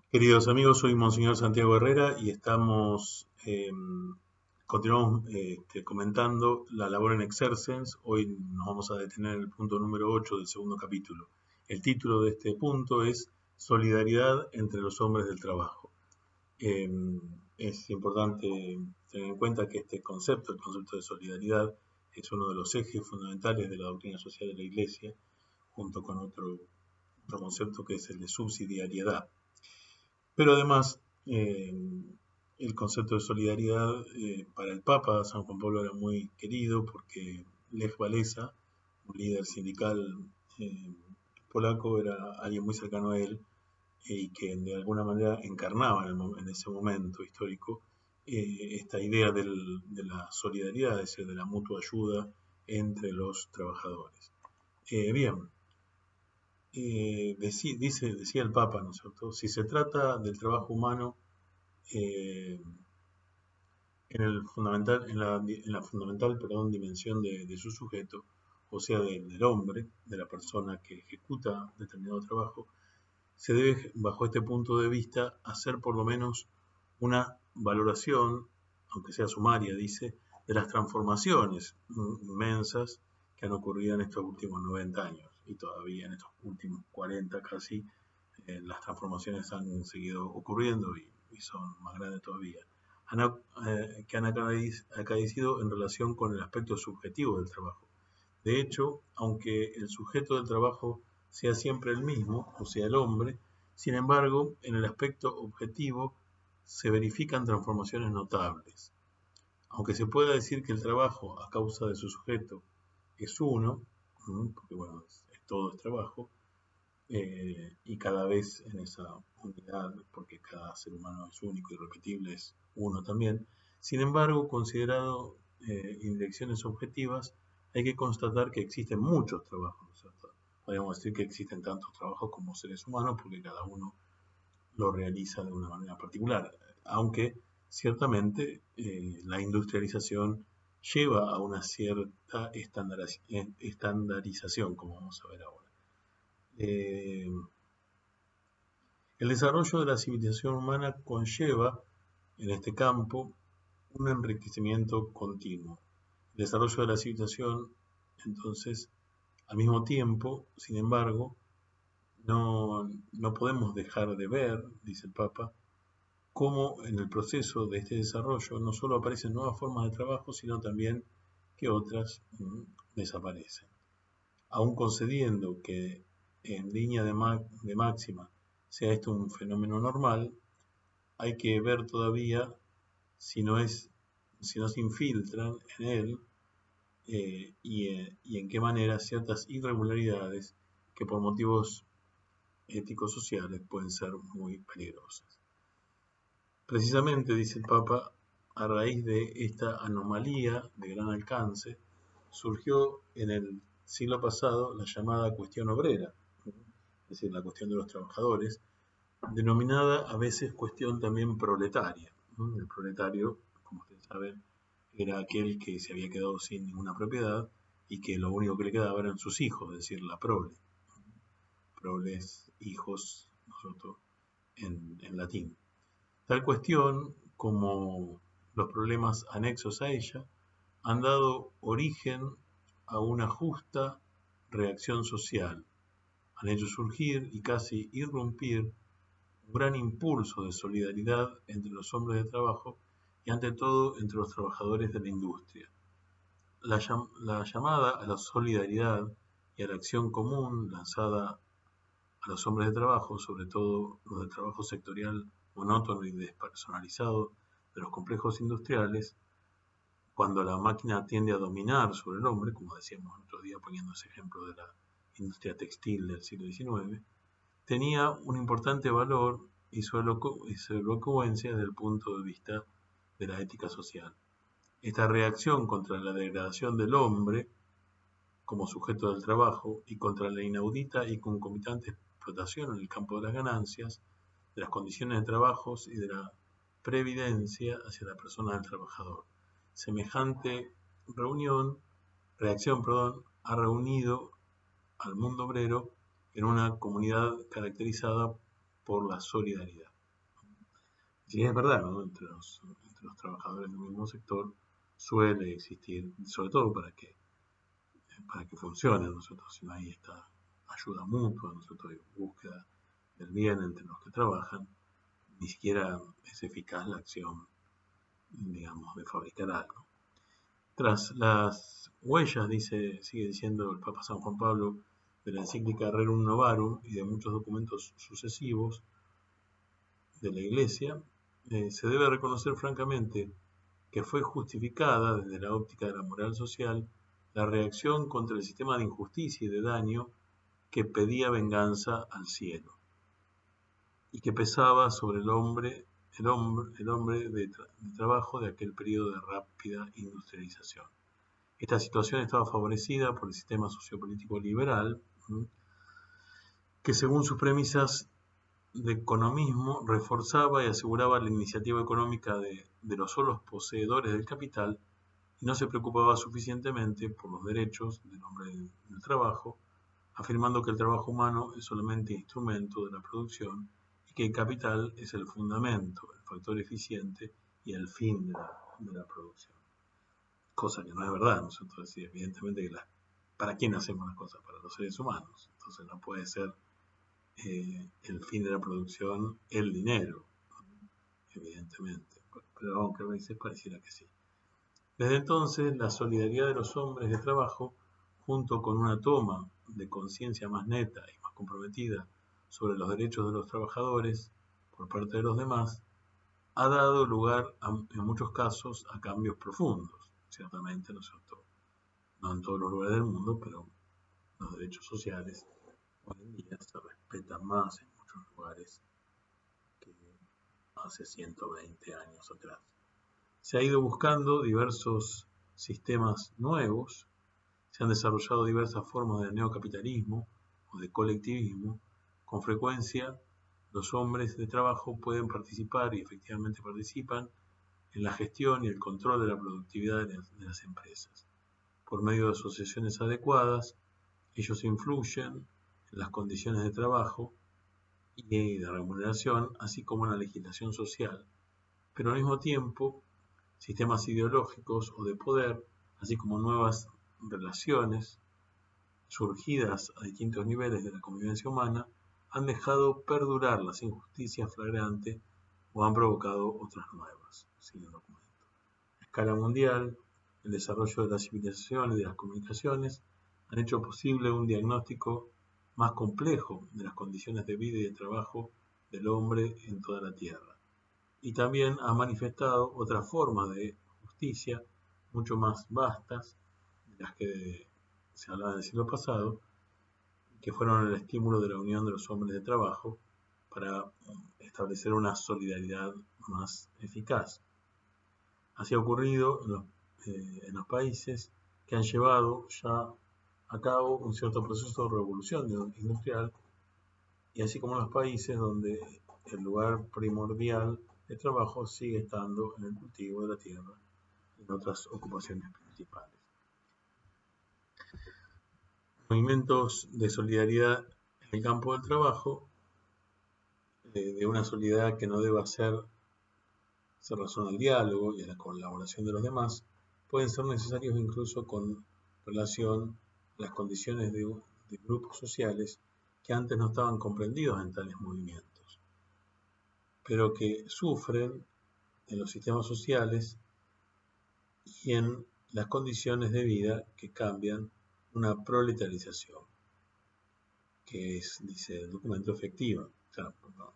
Queridos amigos, soy Monseñor Santiago Herrera y continuamos comentando la labor en Exercens. Hoy nos vamos a detener en el punto número 8 del segundo capítulo. El título de este punto es Solidaridad entre los hombres del trabajo. Eh, es importante tener en cuenta que este concepto, el concepto de solidaridad, es uno de los ejes fundamentales de la doctrina social de la Iglesia, junto con otro concepto que es el de subsidiariedad. Pero además, el concepto de solidaridad para el Papa San Juan Pablo era muy querido porque Lech Walesa, un líder sindical eh, polaco, era alguien muy cercano a él y que de alguna manera encarnaba en ese momento histórico esta idea de la solidaridad, es decir, de la mutua ayuda entre los trabajadores. Bien, decía el Papa, ¿no es cierto? Si se trata del trabajo humano eh, en la fundamental dimensión de su sujeto, o sea, del hombre, de la persona que ejecuta determinado trabajo, se debe, bajo este punto de vista, hacer por lo menos una valoración, aunque sea sumaria, dice, de las transformaciones inmensas que han ocurrido en estos últimos 90 años y todavía en estos últimos 40 casi, las transformaciones han seguido ocurriendo y son más grandes todavía, que han acaecido en relación con el aspecto subjetivo del trabajo. De hecho, aunque el sujeto del trabajo sea siempre el mismo, o sea, el hombre, sin embargo, en el aspecto objetivo se verifican transformaciones notables. Aunque se pueda decir que el trabajo, a causa de su sujeto, es uno, porque bueno, todo es trabajo, y cada vez en esa unidad, porque cada ser humano es único y repetible, es uno también. Sin embargo, considerado en direcciones objetivas, hay que constatar que existen muchos trabajos, ¿cierto? Podríamos decir que existen tantos trabajos como seres humanos, porque cada uno lo realiza de una manera particular, aunque ciertamente la industrialización lleva a una cierta estandarización, como vamos a ver ahora. Eh, el desarrollo de la civilización humana conlleva, en este campo, un enriquecimiento continuo. El desarrollo de la civilización, entonces, al mismo tiempo, sin embargo, no podemos dejar de ver, dice el Papa, cómo en el proceso de este desarrollo no solo aparecen nuevas formas de trabajo, sino también que otras desaparecen. Aun concediendo que en línea de máxima sea esto un fenómeno normal, hay que ver todavía si si no se infiltran en él y en qué manera ciertas irregularidades que por motivos éticos sociales pueden ser muy peligrosas. Precisamente, dice el Papa, a raíz de esta anomalía de gran alcance, surgió en el siglo pasado la llamada cuestión obrera, es decir, la cuestión de los trabajadores, denominada a veces cuestión también proletaria. El proletario, como ustedes saben, era aquel que se había quedado sin ninguna propiedad y que lo único que le quedaba eran sus hijos, es decir, la prole. Proles, hijos, nosotros en latín. Tal cuestión, como los problemas anexos a ella, han dado origen a una justa reacción social. Han hecho surgir y casi irrumpir un gran impulso de solidaridad entre los hombres de trabajo y ante todo entre los trabajadores de la industria. La llamada a la solidaridad y a la acción común lanzada a los hombres de trabajo, sobre todo los de trabajo sectorial monótono y despersonalizado de los complejos industriales, cuando la máquina tiende a dominar sobre el hombre, como decíamos el otro día poniendo ese ejemplo de la industria textil del siglo XIX, tenía un importante valor y su elocuencia desde el punto de vista de la ética social. Esta reacción contra la degradación del hombre como sujeto del trabajo y contra la inaudita y concomitante explotación en el campo de las ganancias, de las condiciones de trabajo y de la previdencia hacia la persona del trabajador. Semejante reacción, ha reunido al mundo obrero en una comunidad caracterizada por la solidaridad. Sí, es verdad, ¿no? Entre los trabajadores del mismo sector suele existir, sobre todo para que funcione, nosotros, si no hay esta ayuda mutua, nosotros hay búsqueda del bien entre los que trabajan, ni siquiera es eficaz la acción, digamos, de fabricar algo. Tras las huellas, sigue diciendo el Papa San Juan Pablo, de la encíclica Rerum Novarum y de muchos documentos sucesivos de la Iglesia, se debe reconocer francamente que fue justificada desde la óptica de la moral social la reacción contra el sistema de injusticia y de daño que pedía venganza al cielo y que pesaba sobre el hombre de trabajo de aquel periodo de rápida industrialización. Esta situación estaba favorecida por el sistema sociopolítico liberal, que según sus premisas de economismo reforzaba y aseguraba la iniciativa económica de los solos poseedores del capital y no se preocupaba suficientemente por los derechos del hombre del trabajo, afirmando que el trabajo humano es solamente instrumento de la producción y que el capital es el fundamento, el factor eficiente y el fin de la producción. Cosa que no es verdad, nosotros decimos evidentemente que ¿para quién hacemos las cosas? Para los seres humanos. Entonces no puede ser el fin de la producción el dinero, evidentemente. Pero aunque a veces pareciera que sí. Desde entonces, la solidaridad de los hombres de trabajo, junto con una toma de conciencia más neta y más comprometida sobre los derechos de los trabajadores por parte de los demás, ha dado lugar en muchos casos a cambios profundos. Ciertamente, ¿no es cierto? No en todos los lugares del mundo, pero los derechos sociales hoy en día se respetan más en muchos lugares que hace 120 años atrás. Se ha ido buscando diversos sistemas nuevos, se han desarrollado diversas formas de neocapitalismo o de colectivismo. Con frecuencia, los hombres de trabajo pueden participar y efectivamente participan en la gestión y el control de la productividad de las empresas. Por medio de asociaciones adecuadas, ellos influyen en las condiciones de trabajo y de remuneración, así como en la legislación social, pero al mismo tiempo sistemas ideológicos o de poder, así como nuevas relaciones surgidas a distintos niveles de la convivencia humana, han dejado perdurar las injusticias flagrantes o han provocado otras nuevas. A escala mundial, el desarrollo de la civilización y de las comunicaciones han hecho posible un diagnóstico más complejo de las condiciones de vida y de trabajo del hombre en toda la Tierra. Y también ha manifestado otras formas de justicia mucho más vastas de las que se hablaba en el siglo pasado, que fueron el estímulo de la unión de los hombres de trabajo para establecer una solidaridad más eficaz. Así ha ocurrido en los países que han llevado ya a cabo un cierto proceso de revolución industrial, y así como en los países donde el lugar primordial de trabajo sigue estando en el cultivo de la tierra y en otras ocupaciones principales. Movimientos de solidaridad en el campo del trabajo, de una solidaridad que no deba ser razón al diálogo y a la colaboración de los demás, pueden ser necesarios incluso con relación a las condiciones de grupos sociales que antes no estaban comprendidos en tales movimientos, pero que sufren en los sistemas sociales y en las condiciones de vida que cambian una proletarización, que es, dice el documento, efectiva. O sea,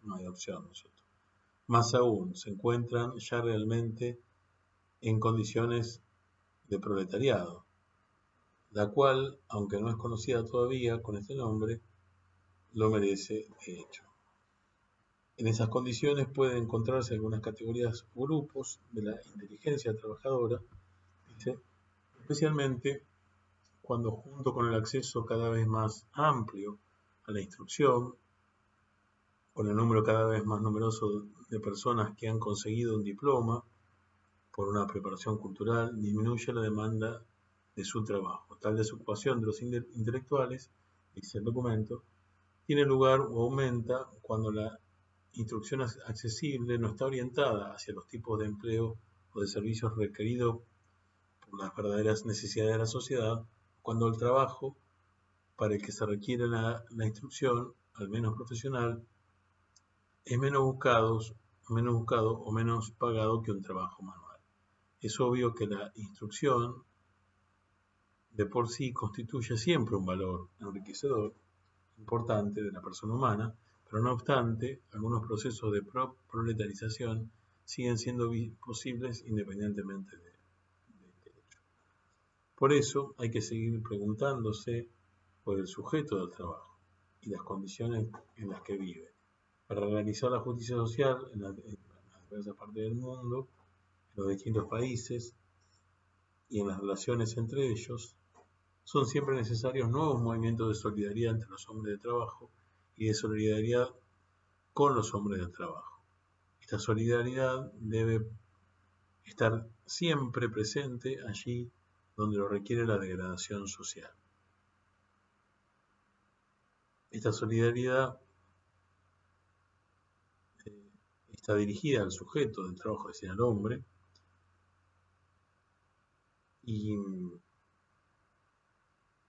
no hay opción nosotros. Más aún, se encuentran ya realmente en condiciones de proletariado, la cual, aunque no es conocida todavía con este nombre, lo merece de hecho. En esas condiciones pueden encontrarse algunas categorías o grupos de la inteligencia trabajadora, ¿sí? Especialmente cuando junto con el acceso cada vez más amplio a la instrucción, con el número cada vez más numeroso de personas que han conseguido un diploma por una preparación cultural, disminuye la demanda de su trabajo. Tal desocupación de los intelectuales, dice el documento, tiene lugar o aumenta cuando la instrucción accesible no está orientada hacia los tipos de empleo o de servicios requeridos por las verdaderas necesidades de la sociedad, cuando el trabajo para el que se requiere la instrucción, al menos profesional, es menos buscado o menos pagado que un trabajo manual. Es obvio que la instrucción de por sí constituye siempre un valor enriquecedor importante de la persona humana, pero no obstante, algunos procesos de proletarización siguen siendo posibles independientemente de este hecho. Por eso hay que seguir preguntándose por el sujeto del trabajo y las condiciones en las que vive. Para realizar la justicia social en las diversas partes del mundo, en los distintos países y en las relaciones entre ellos, son siempre necesarios nuevos movimientos de solidaridad entre los hombres de trabajo y de solidaridad con los hombres del trabajo. Esta solidaridad debe estar siempre presente allí donde lo requiere la degradación social. Esta solidaridad está dirigida al sujeto del trabajo, es decir, al hombre, y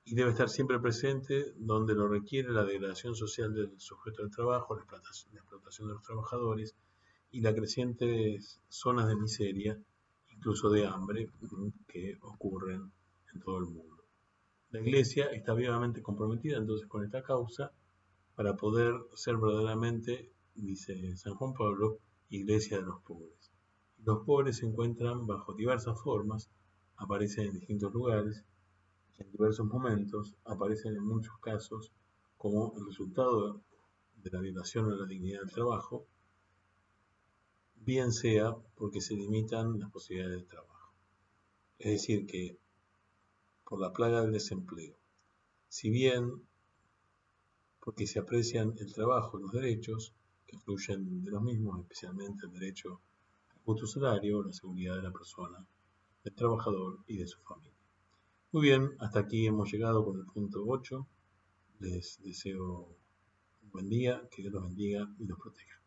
debe estar siempre presente donde lo requiere la degradación social del sujeto del trabajo, la explotación de los trabajadores y las crecientes zonas de miseria, incluso de hambre, que ocurren en todo el mundo. La Iglesia está vivamente comprometida entonces con esta causa para poder ser verdaderamente, dice San Juan Pablo, Iglesia de los pobres. Los pobres se encuentran bajo diversas formas, aparecen en distintos lugares, en diversos momentos, aparecen en muchos casos como el resultado de la violación a la dignidad del trabajo, bien sea porque se limitan las posibilidades de trabajo. Es decir, que por la plaga del desempleo, si bien porque se aprecian el trabajo y los derechos que fluyen de los mismos, especialmente el derecho al justo salario, la seguridad de la persona, del trabajador y de su familia. Muy bien, hasta aquí hemos llegado con el punto 8. Les deseo un buen día, que Dios los bendiga y los proteja.